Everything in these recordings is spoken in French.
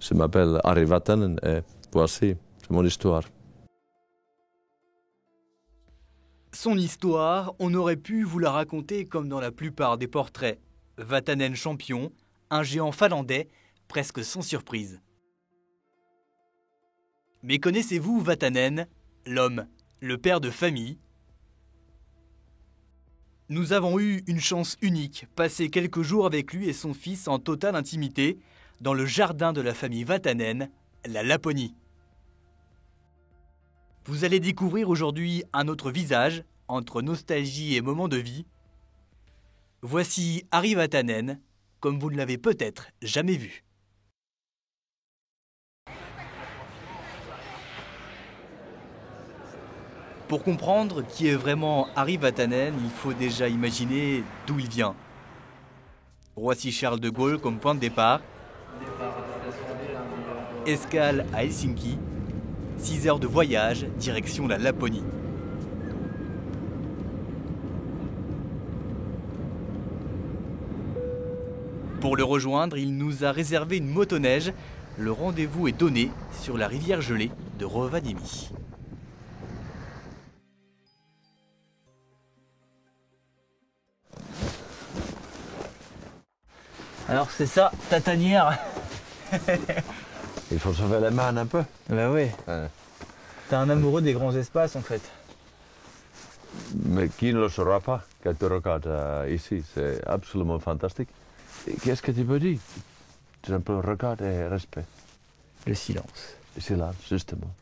Je m'appelle Ari Vatanen et voici, c'est mon histoire. Son histoire, on aurait pu vous la raconter comme dans la plupart des portraits. Vatanen champion, un géant finlandais, presque sans surprise. Mais connaissez-vous Vatanen, l'homme, le père de famille? Nous avons eu une chance unique, passer quelques jours avec lui et son fils en totale intimité, dans le jardin de la famille Vatanen, la Laponie. Vous allez découvrir aujourd'hui un autre visage, entre nostalgie et moments de vie. Voici Ari Vatanen, comme vous ne l'avez peut-être jamais vu. Pour comprendre qui est vraiment Ari Vatanen, il faut déjà imaginer d'où il vient. Roissy-Charles de Gaulle comme point de départ. Escale à Helsinki. 6 heures de voyage, direction la Laponie. Pour le rejoindre, il nous a réservé une motoneige. Le rendez-vous est donné sur la rivière gelée de Rovaniemi. Alors c'est ça, ta tanière. Il faut sauver les mains un peu. Bah ouais. T'es un amoureux des grands espaces en fait. Mais qui ne le saura pas quand tu regardes ici, c'est absolument fantastique. Qu'est-ce que tu peux dire? C'est un peu regard et respect. Le silence. Le silence, justement.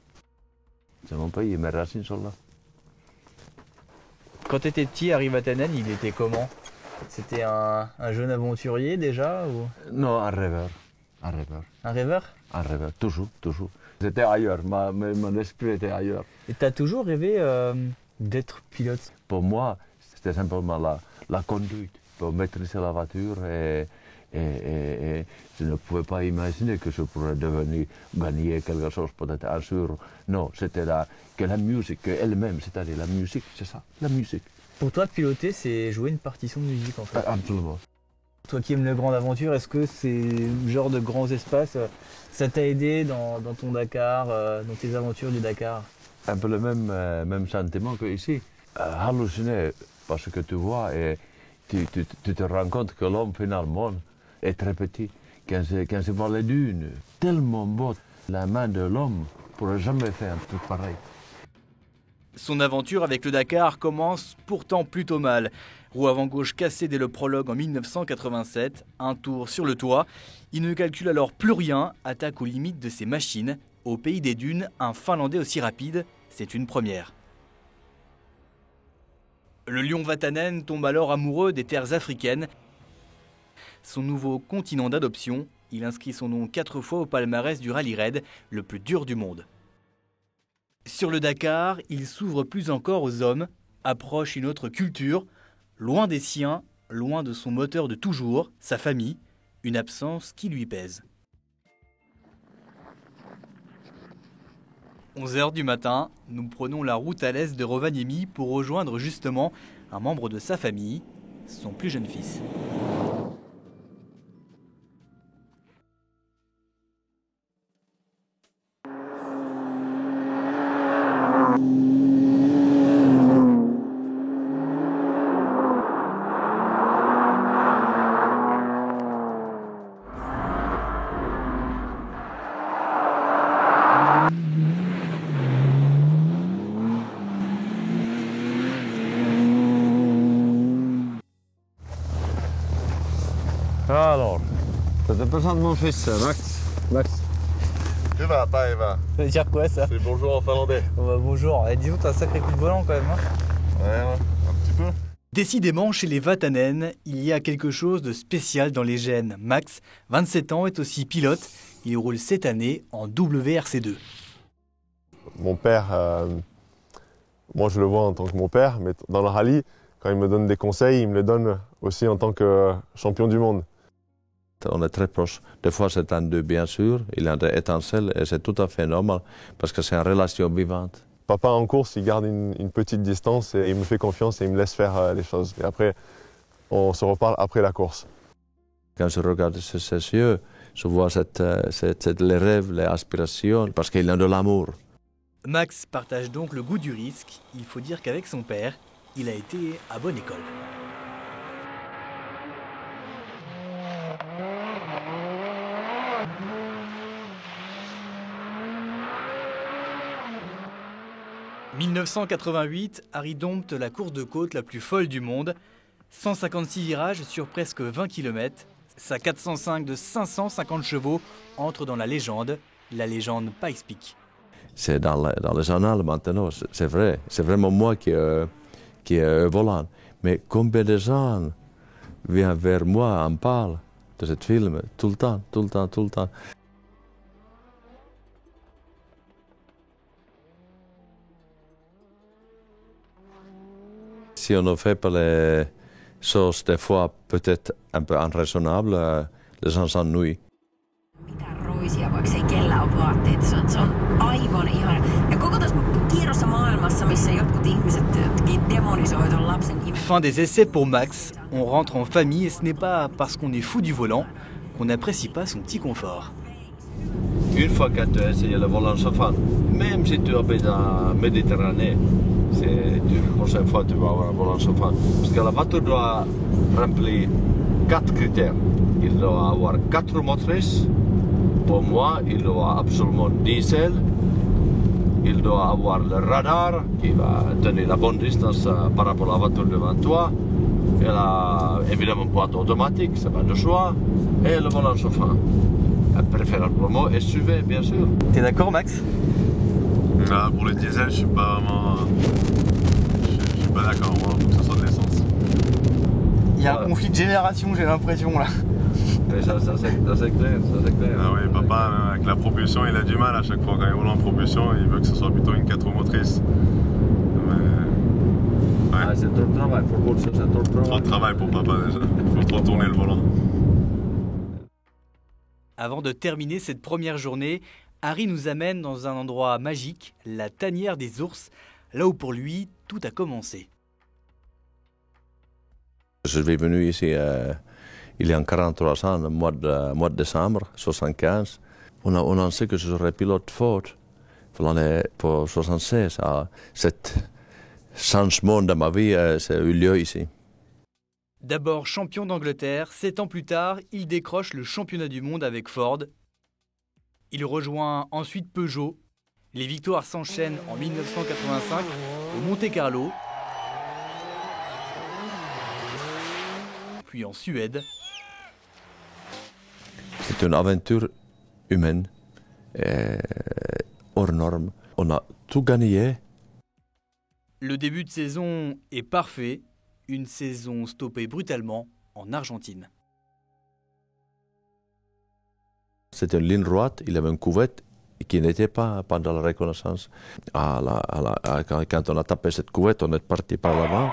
C'est mon pays, mes racines sont là. Quand t'étais petit, Ari Vatanen, il était comment? C'était un jeune aventurier déjà ou... Non, un rêveur. Un rêveur. Un rêveur? Un rêveur, toujours, toujours. J'étais ailleurs, mon esprit était ailleurs. Et t'as toujours rêvé d'être pilote? Pour moi, c'était simplement la conduite, pour maîtriser la voiture et je ne pouvais pas imaginer que je pourrais gagner quelque chose, peut-être un jour. Non, c'était que la musique elle-même, c'est-à-dire la musique, c'est ça, la musique. Pour toi, piloter, c'est jouer une partition de musique en fait? Absolument. Toi qui aimes les grandes aventures, est-ce que ces genres de grands espaces, ça t'a aidé dans ton Dakar, dans tes aventures du Dakar? Un peu le même sentiment qu'ici. Halluciné, parce que tu vois et tu te rends compte que l'homme finalement est très petit. Quand je vois les dunes, tellement beau, la main de l'homme ne pourrait jamais faire un truc pareil. Son aventure avec le Dakar commence pourtant plutôt mal. Roue avant gauche cassée dès le prologue en 1987, un tour sur le toit. Il ne calcule alors plus rien, attaque aux limites de ses machines. Au pays des dunes, un Finlandais aussi rapide, c'est une première. Le lion Vatanen tombe alors amoureux des terres africaines. Son nouveau continent d'adoption, il inscrit son nom 4 fois au palmarès du rallye raid, le plus dur du monde. Sur le Dakar, il s'ouvre plus encore aux hommes, approche une autre culture, loin des siens, loin de son moteur de toujours, sa famille, une absence qui lui pèse. 11 h du matin, nous prenons la route à l'est de Rovaniemi pour rejoindre justement un membre de sa famille, son plus jeune fils. Alors, je te présente mon fils, Max. Max. Hyvää päivää. Ça veut dire quoi ça? C'est bonjour en finlandais. Bonjour, disons t'as un sacré coup de volant quand même. Ouais, un petit peu. Décidément, chez les Vatanen, il y a quelque chose de spécial dans les gènes. Max, 27 ans, est aussi pilote. Il roule cette année en WRC2. Mon père, moi je le vois en tant que mon père, mais dans le rallye, quand il me donne des conseils, il me les donne aussi en tant que champion du monde. On est très proche. Des fois, c'est tendu, bien sûr. Il y a des étincelles et c'est tout à fait normal parce que c'est une relation vivante. Papa en course, il garde une petite distance et il me fait confiance et il me laisse faire les choses. Et après, on se reparle après la course. Quand je regarde ses yeux, Je vois les rêves, les aspirations, parce qu'il a de l'amour. Max partage donc le goût du risque. Il faut dire qu'avec son père, il a été à bonne école. En 1988, Harry dompte la course de côte la plus folle du monde. 156 virages sur presque 20 km. Sa 405 de 550 chevaux entre dans la légende Pikes Peak. C'est dans les annales maintenant, c'est vrai. C'est vraiment moi qui est volant. Mais combien de gens viennent vers moi, en parlent de ce film, tout le temps. Si on ne fait pas les choses des fois peut-être un peu irraisonnables, les gens s'ennuient. Mitään roisia, vaikka ei kellään ole vaatteita. Se on aivan ihana. Ja koko tässä kierrossa maailmassa, missä jotkut ihmiset demonisoivat ton lapsen imen. Fin des essais pour Max. On rentre en famille et ce n'est pas parce qu'on est fou du volant qu'on n'apprécie pas son petit confort. Une fois que tu as essayé le volant chauffant, même si tu habites en Méditerranée, la prochaine fois tu vas avoir un volant chauffant. Parce que la voiture doit remplir 4 critères. Il doit avoir 4 motrices. Pour moi, il doit absolument diesel. Il doit avoir le radar qui va donner la bonne distance par rapport à la voiture devant toi. Il a évidemment boîte automatique, c'est pas de choix. Et le volant chauffant. Préférablement SUV, bien sûr. T'es d'accord, Max? Pour le diesel, je suis pas vraiment. Je suis pas d'accord, moi, faut que ce soit de l'essence. Il y a un conflit de génération, j'ai l'impression là. Mais ça c'est clair. Ah oui, papa, avec la propulsion, il a du mal à chaque fois. Quand il roule en propulsion, il veut que ce soit plutôt une 4 roues motrices. Mais... Ouais. C'est trop de travail, c'est trop de travail. Trop de travail pour papa déjà. Il faut trop tourner le volant. Avant de terminer cette première journée, Harry nous amène dans un endroit magique, la tanière des ours, là où pour lui, tout a commencé. Je suis venu ici il y a 43 ans, au mois de décembre 1975. On a sait que je serais pilote Ford pour l'année 1976. Cet changement de ma vie a eu lieu ici. D'abord champion d'Angleterre, 7 ans plus tard, il décroche le championnat du monde avec Ford. Il rejoint ensuite Peugeot. Les victoires s'enchaînent en 1985 au Monte-Carlo, puis en Suède. C'est une aventure humaine, hors norme. On a tout gagné. Le début de saison est parfait. Une saison stoppée brutalement en Argentine. C'était une ligne droite, il y avait une couvette qui n'était pas pendant la reconnaissance. Quand on a tapé cette couvette, on est parti par l'avant.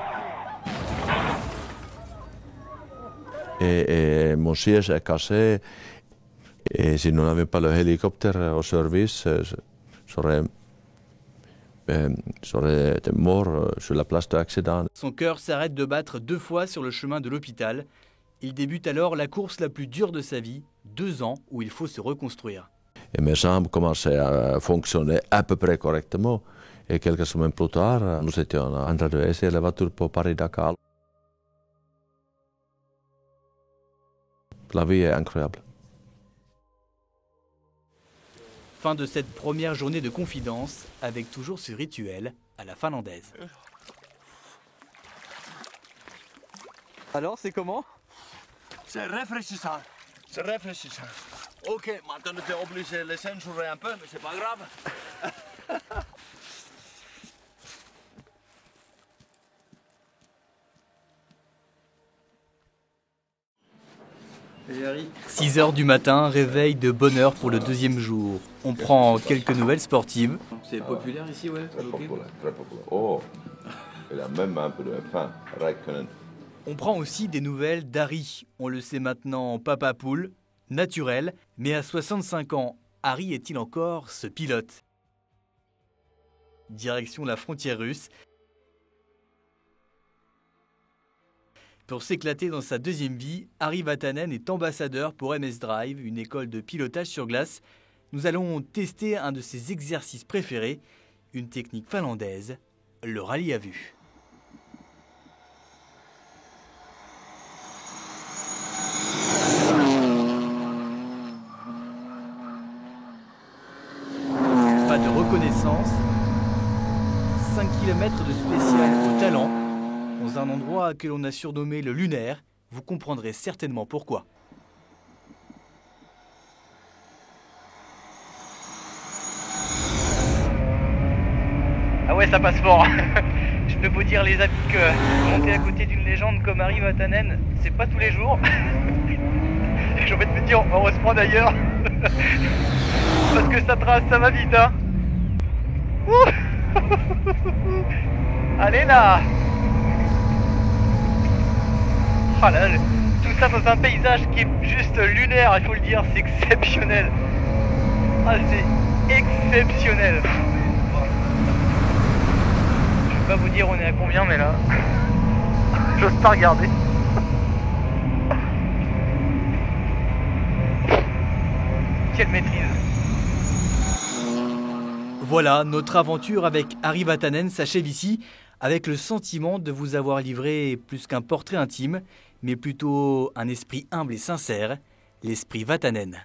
Et mon siège est cassé. Et si nous n'avions pas le hélicoptère au service, j'aurais été mort sur la place de l'accident. Son cœur s'arrête de battre 2 fois sur le chemin de l'hôpital. Il débute alors la course la plus dure de sa vie, 2 ans où il faut se reconstruire. Et mes jambes commençaient à fonctionner à peu près correctement. Et quelques semaines plus tard, nous étions en train d'essayer la voiture pour Paris-Dakar. La vie est incroyable. Fin de cette première journée de confidence, avec toujours ce rituel à la finlandaise. Alors, c'est comment? C'est rafraîchissant. C'est rafraîchissant. Ok, maintenant tu es obligé de les censurer un peu, mais c'est pas grave. 6 heures du matin, réveil de bonne heure pour le deuxième jour. On prend quelques nouvelles sportives. C'est populaire ici, ouais? Très populaire, très populaire. Oh, il a même un peu de faim, Raikkonen. On prend aussi des nouvelles d'Harry. On le sait maintenant, papa poule, naturel. Mais à 65 ans, Harry est-il encore ce pilote? Direction la frontière russe. Pour s'éclater dans sa deuxième vie, Ari Vatanen est ambassadeur pour MS Drive, une école de pilotage sur glace. Nous allons tester un de ses exercices préférés, une technique finlandaise, le rallye à vue. Pas de reconnaissance, 5 km de spécial au talent, dans un endroit que l'on a surnommé le lunaire. Vous comprendrez certainement pourquoi. Ah ouais, ça passe fort. Je peux vous dire, les amis, que monter à côté d'une légende comme Ari Vatanen, c'est pas tous les jours. J'ai envie de me dire, heureusement d'ailleurs. Parce que ça trace, ça va vite, hein. Allez là. Oh là, tout ça dans un paysage qui est juste lunaire, il faut le dire, c'est exceptionnel. Ah, c'est exceptionnel. Je vais pas vous dire on est à combien, mais là, j'ose pas regarder. Quelle maîtrise. Voilà, notre aventure avec Ari Vatanen s'achève ici, avec le sentiment de vous avoir livré plus qu'un portrait intime, mais plutôt un esprit humble et sincère, l'esprit Vatanen.